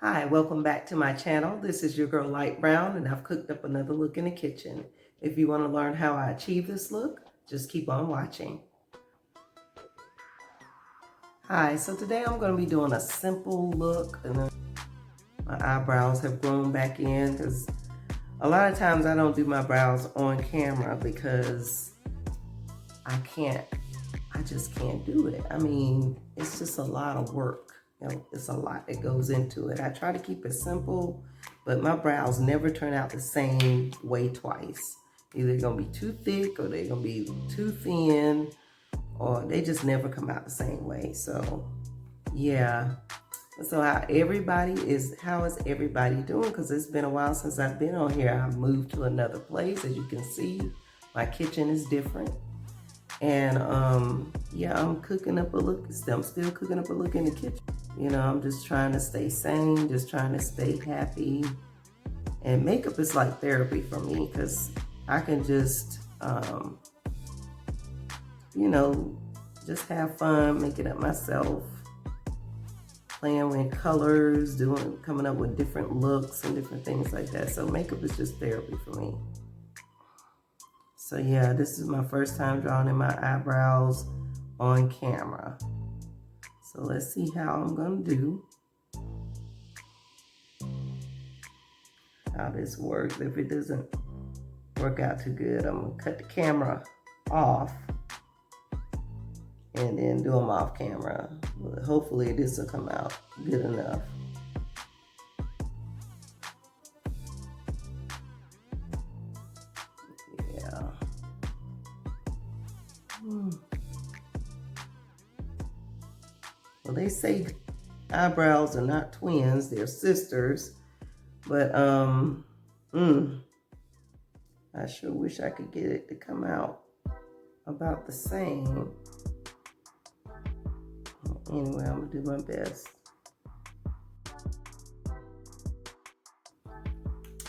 Hi, welcome back to my channel. This is your girl Light Brown, and I've cooked up another look in the kitchen. If you want to learn how I achieve this look, just keep on watching. Hi, so today I'm going to be doing a simple look, and my eyebrows have grown back in because a lot of times I don't do my brows on camera because I just can't do it. I mean, it's just a lot of work. You know, it's a lot that goes into it. I try to keep it simple, but my brows never turn out the same way twice. Either they're gonna be too thick or they're gonna be too thin, or they just never come out the same way. So yeah. So how is everybody doing? Because it's been a while since I've been on here. I've moved to another place. As you can see, my kitchen is different. And yeah, I'm cooking up a look. I'm still cooking up a look in the kitchen. You know, I'm just trying to stay sane, just trying to stay happy. And makeup is like therapy for me because I can just, you know, just have fun making up myself, playing with colors, coming up with different looks and different things like that. So makeup is just therapy for me. So yeah, this is my first time drawing in my eyebrows on camera. So let's see how I'm gonna do. How this works. If it doesn't work out too good, I'm gonna cut the camera off and then do them off camera. But hopefully this will come out good enough. Yeah. Well, they say eyebrows are not twins, they're sisters. But I sure wish I could get it to come out about the same. Anyway, I'm gonna do my best.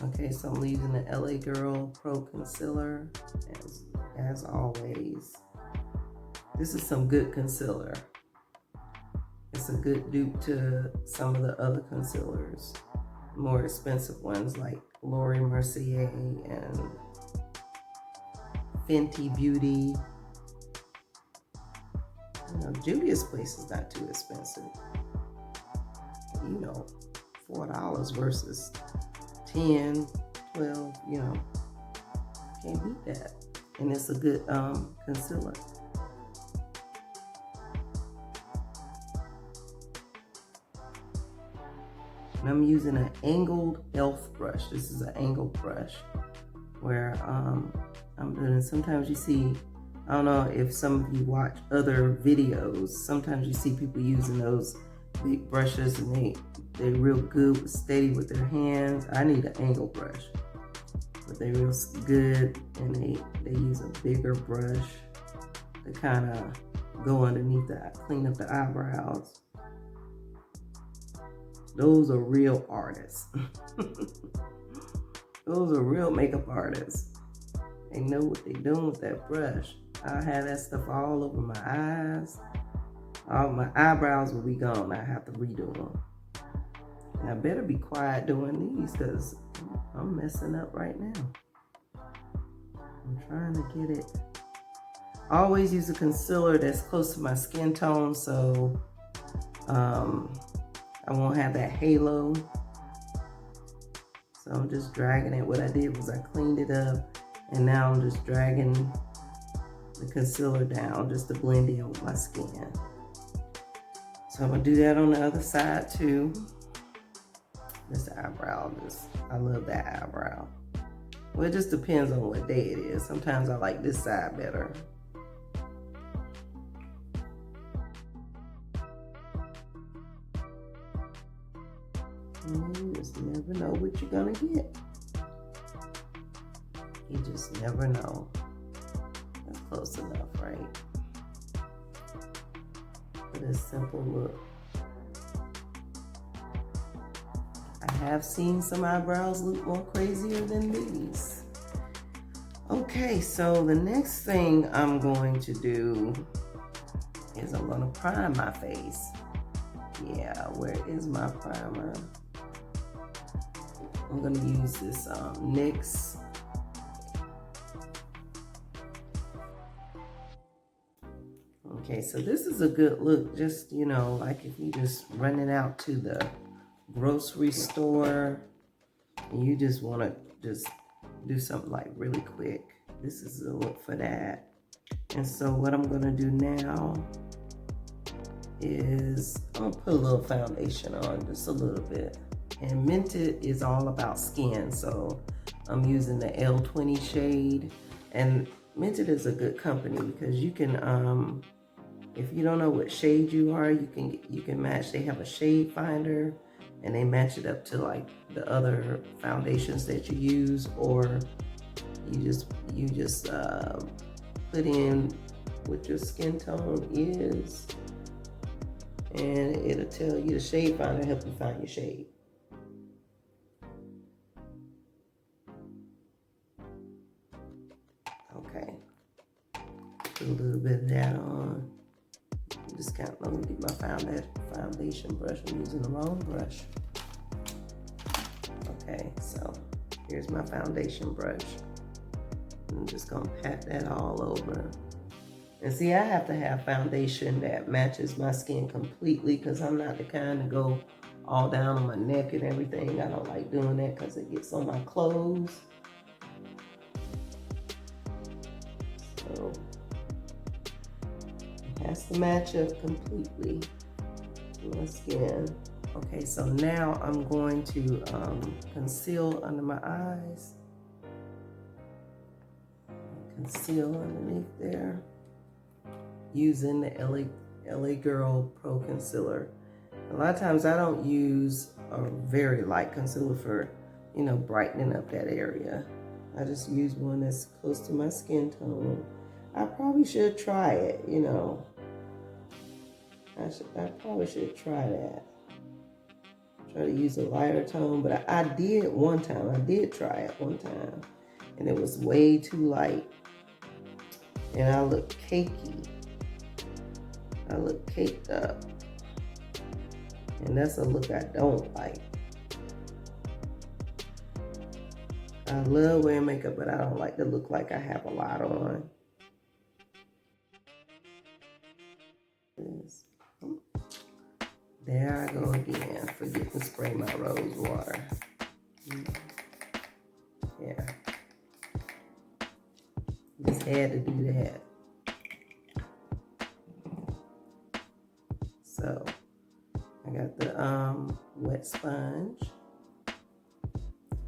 Okay, so I'm using the L.A.GIRL Pro Concealer as always. This is some good concealer. It's a good dupe to some of the other concealers, more expensive ones like Laura Mercier and Fenty Beauty. You know, Juvia's Place is not too expensive. You know, $4 versus 10, 12, you know, can't beat that. And it's a good concealer. And I'm using an angled e.l.f. brush. This is an angled brush where I'm doing, sometimes you see, I don't know if some of you watch other videos, sometimes you see people using those big brushes and they're real good, steady with their hands. I need an angled brush, but they're real good, and they use a bigger brush to kind of go underneath that, clean up the eyebrows. Those are real artists. Those are real makeup artists. They know what they're doing with that brush. I have that stuff all over my eyes. All my eyebrows will be gone. I have to redo them. And I better be quiet doing these because I'm messing up right now. I'm trying to get it. I always use a concealer that's close to my skin tone, so I won't have that halo. So I'm just dragging it. What I did was I cleaned it up, and now I'm just dragging the concealer down just to blend in with my skin. So I'm gonna do that on the other side too. This eyebrow, I love that eyebrow. Well, it just depends on what day it is. Sometimes I like this side better. You just never know what you're gonna get. You just never know. That's close enough, right? For this simple look. I have seen some eyebrows look more crazier than these. Okay, so the next thing I'm going to do is I'm gonna prime my face. Yeah, where is my primer? I'm going to use this NYX. Okay, so this is a good look, just, you know, like if you just running out to the grocery store and you just want to just do something like really quick. This is the look for that. And so what I'm going to do now is I'm going to put a little foundation on, just a little bit. And Mented is all about skin, so I'm using the L20 shade. And Mented is a good company because you can, if you don't know what shade you are, you can match. They have a shade finder, and they match it up to like the other foundations that you use, or you just put in what your skin tone is, and it'll tell you, the shade finder help you find your shade. Okay, put a little bit of that on. Just kind of, let me get my foundation brush. I'm using the wrong brush. Okay, so here's my foundation brush. I'm just gonna pat that all over. And see, I have to have foundation that matches my skin completely, because I'm not the kind to go all down on my neck and everything. I don't like doing that because it gets on my clothes. So it has to match up completely to my skin. Okay, so now I'm going to conceal under my eyes. Conceal underneath there, using the L.A.GIRL Pro Concealer. A lot of times I don't use a very light concealer for, you know, brightening up that area. I just use one that's close to my skin tone. I probably should try it, you know. I probably should try that. Try to use a lighter tone, but I did one time. I did try it one time, and it was way too light. And I look cakey. I look caked up. And that's a look I don't like. I love wearing makeup, but I don't like to look like I have a lot on. There I go again. Forget to spray my rose water. Yeah. Just had to do that. So I got the wet sponge.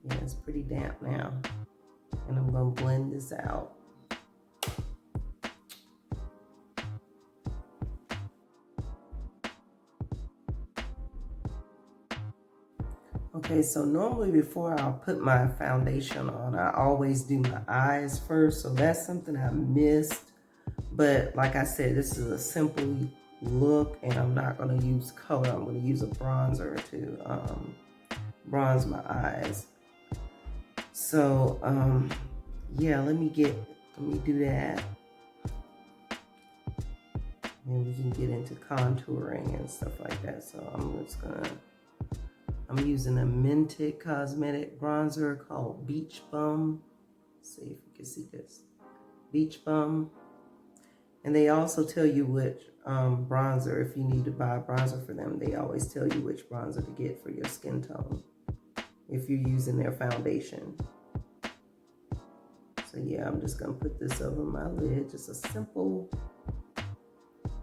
Yeah, it's pretty damp now. And I'm gonna blend this out. Okay, so normally before I'll put my foundation on, I always do my eyes first. So that's something I missed. But like I said, this is a simple look, and I'm not going to use color. I'm going to use a bronzer to bronze my eyes. So yeah, let me do that, and we can get into contouring and stuff like that. So I'm using a Mented cosmetic bronzer called Beach Bum. Let's see if you can see this. Beach Bum. And they also tell you which bronzer, if you need to buy a bronzer for them, they always tell you which bronzer to get for your skin tone if you're using their foundation. So yeah, I'm just gonna put this over my lid. Just a simple,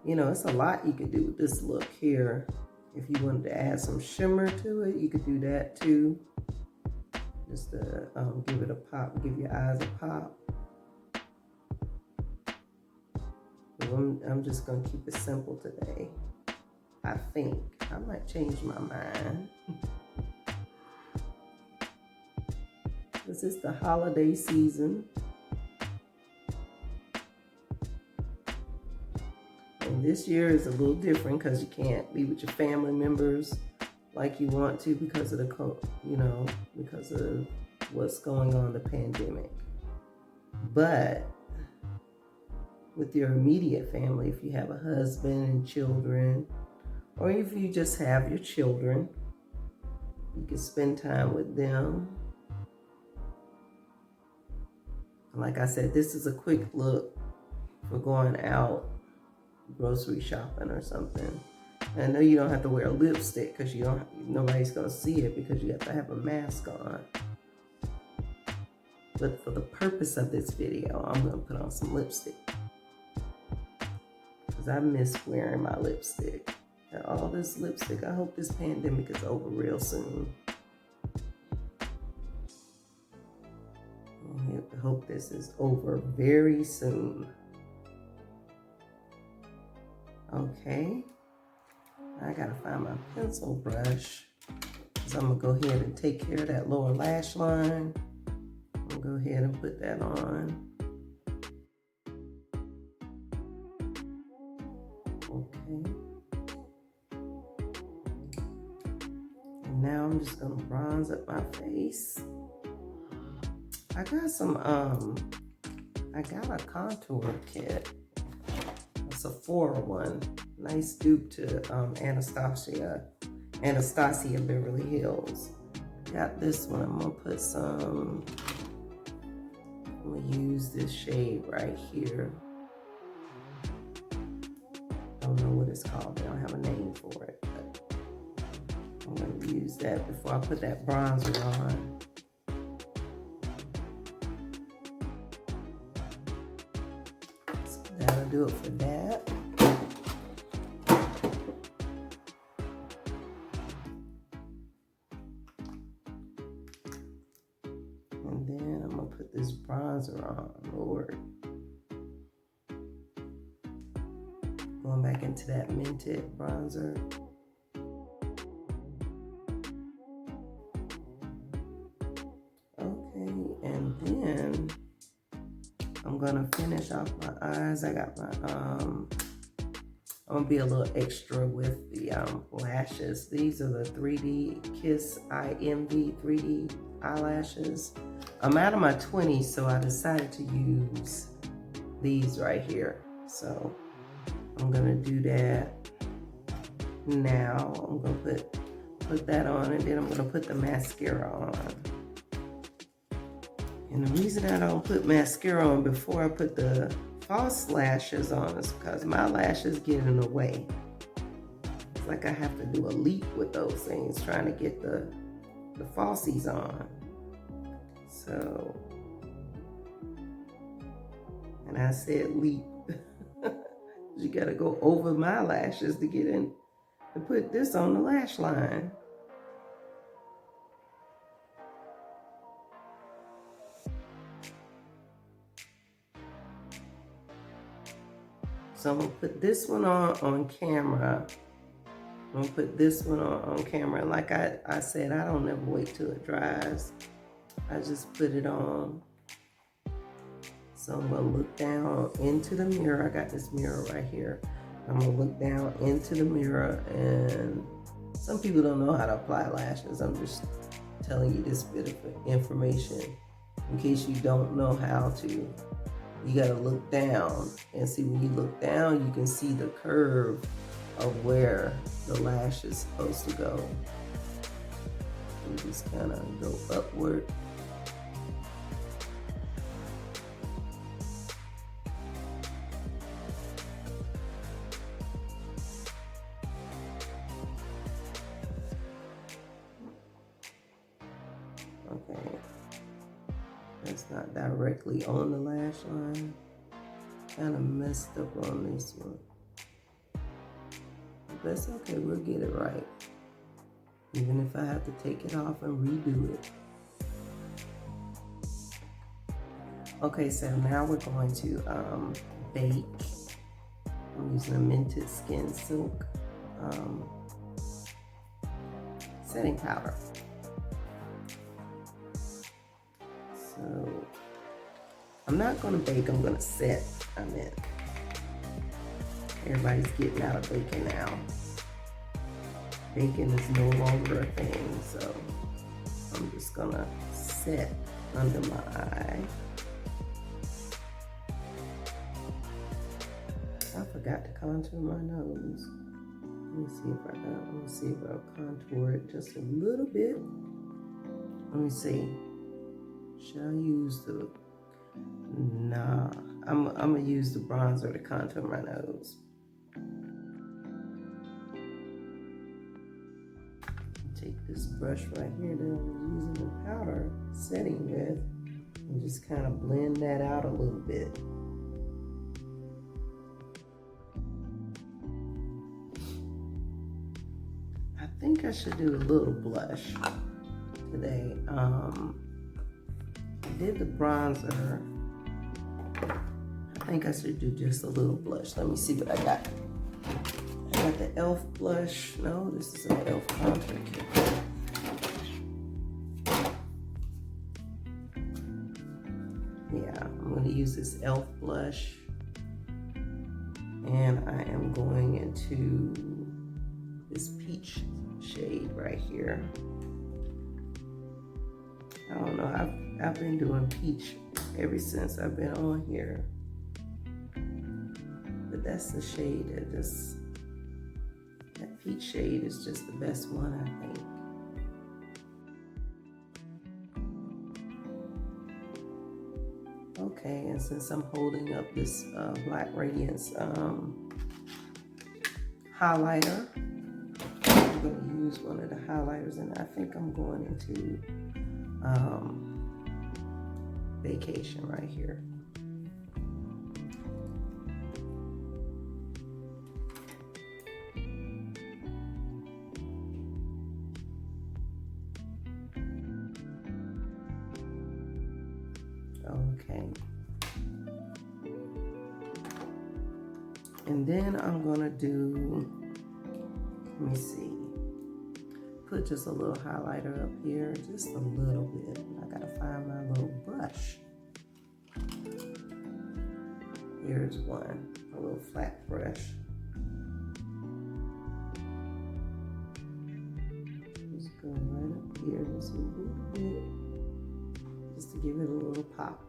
you know, it's a lot you could do with this look here. If you wanted to add some shimmer to it, you could do that too. Just to give it a pop, give your eyes a pop. I'm just gonna keep it simple today. I think I might change my mind. This is the holiday season. And this year is a little different because you can't be with your family members like you want to because of because of what's going on, the pandemic. But with your immediate family, if you have a husband and children, or if you just have your children, You can spend time with them. Like I said, this is a quick look for going out grocery shopping or something. And I know you don't have to wear a lipstick because nobody's gonna see it because you have to have a mask on. But for the purpose of this video, I'm gonna put on some lipstick because I miss wearing my lipstick. And all this lipstick, I hope this pandemic is over real soon. I hope this is over very soon. Okay, I gotta find my pencil brush because I'm gonna go ahead and take care of that lower lash line. I'm gonna go ahead and put that on. Okay. And now I'm just gonna bronze up my face. I got some, I got a contour kit. A Sephora one. Nice dupe to Anastasia Beverly Hills. Got this one. I'm gonna put some, I'm gonna use this shade right here. I don't know what it's called. They don't have a name for it, but I'm gonna use that before I put that bronzer on. That'll do it for that. And then I'm gonna put this bronzer on, Lord. Going back into that Mented bronzer. Okay, and then I'm gonna finish off my eyes. I got my, I'm gonna be a little extra with the lashes. These are the 3D Kiss IMV 3D eyelashes. I'm out of my 20s, so I decided to use these right here. So I'm gonna do that now. I'm gonna put that on, and then I'm gonna put the mascara on. And the reason I don't put mascara on before I put the false lashes on is because my lashes get in the way. It's like I have to do a leap with those things trying to get the falsies on. So, and I said leap. You gotta go over my lashes to get in to put this on the lash line. So I'm gonna put this one on camera. I'm gonna put this one on camera. And like I said, I don't never wait till it dries. I just put it on. So I'm gonna look down into the mirror. I got this mirror right here. I'm gonna look down into the mirror, and some people don't know how to apply lashes. I'm just telling you this bit of information in case you don't know how to. You gotta look down, and see, when you look down, you can see the curve of where the lash is supposed to go. You just kind of go upward. Okay. That's not directly on the lash line. Kind of messed up on this one. But that's okay, we'll get it right. Even if I have to take it off and redo it. Okay, so now we're going to bake. I'm using a Mented Skin Silk setting powder. So I'm not gonna bake, I'm gonna set. I meant everybody's getting out of baking now. Baking is no longer a thing, so I'm just gonna set under my eye. I forgot to contour my nose. Let me see if I'll contour it just a little bit. Let me see. Should I use the, nah, I'm gonna use the bronzer to contour my nose. Take this brush right here that I was using the powder setting with and just kind of blend that out a little bit. I think I should do a little blush today. I did the bronzer. I think I should do just a little blush. Let me see what I got. I got the e.l.f. blush. No, this is an e.l.f. contour kit. Yeah, I'm going to use this e.l.f. blush. And I am going into this peach shade right here. I don't know, I've been doing peach ever since I've been on here. But that's the shade that just, that peach shade is just the best one, I think. Okay, and since I'm holding up this Black Radiance highlighter, I'm going to use one of the highlighters, and I think I'm going into Vacation right here. Okay. And then I'm gonna do, let me see, put just a little highlighter up here, just a little bit. I gotta find my little brush. Here's one, a little flat brush. Just go right up here, just a little bit, just to give it a little pop.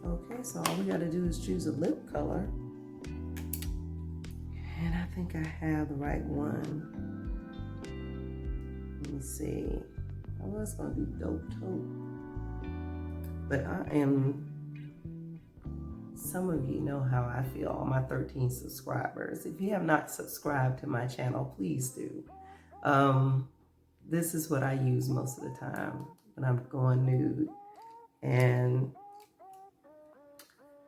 Okay, so all we got to do is choose a lip color. And I think I have the right one. Let me see. I was going to do Dope Taupe. But some of you know how I feel, all my 13 subscribers. If you have not subscribed to my channel, please do. This is what I use most of the time when I'm going nude. And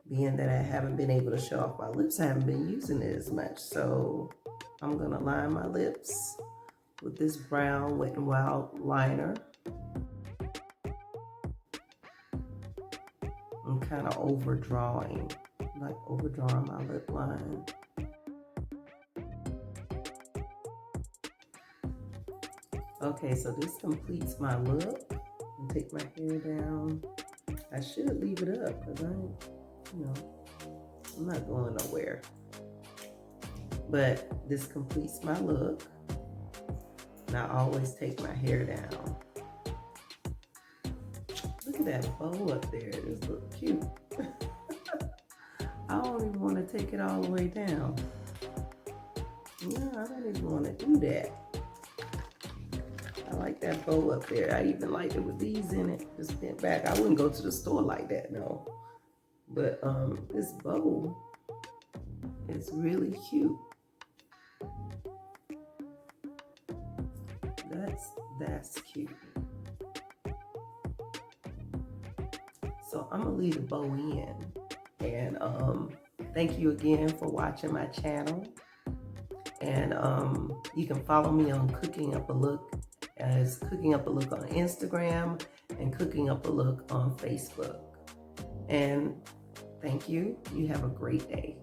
being that I haven't been able to show off my lips, I haven't been using it as much. So I'm gonna line my lips with this brown Wet n Wild liner. I'm kind of overdrawing my lip line. Okay, so this completes my look. I'll take my hair down. I should leave it up because I'm not going nowhere. But this completes my look. And I always take my hair down. Look at that bow up there. This looks cute. I don't even want to take it all the way down. No, I don't even want to do that. I like that bow up there. I even like it with these in it. Just bent back. I wouldn't go to the store like that, no. But this bow is really cute. That's cute. So I'm gonna leave the bow in. And thank you again for watching my channel. And you can follow me on Cooking Up a Look as Cooking Up a Look on Instagram and Cooking Up a Look on Facebook. And thank you. You have a great day.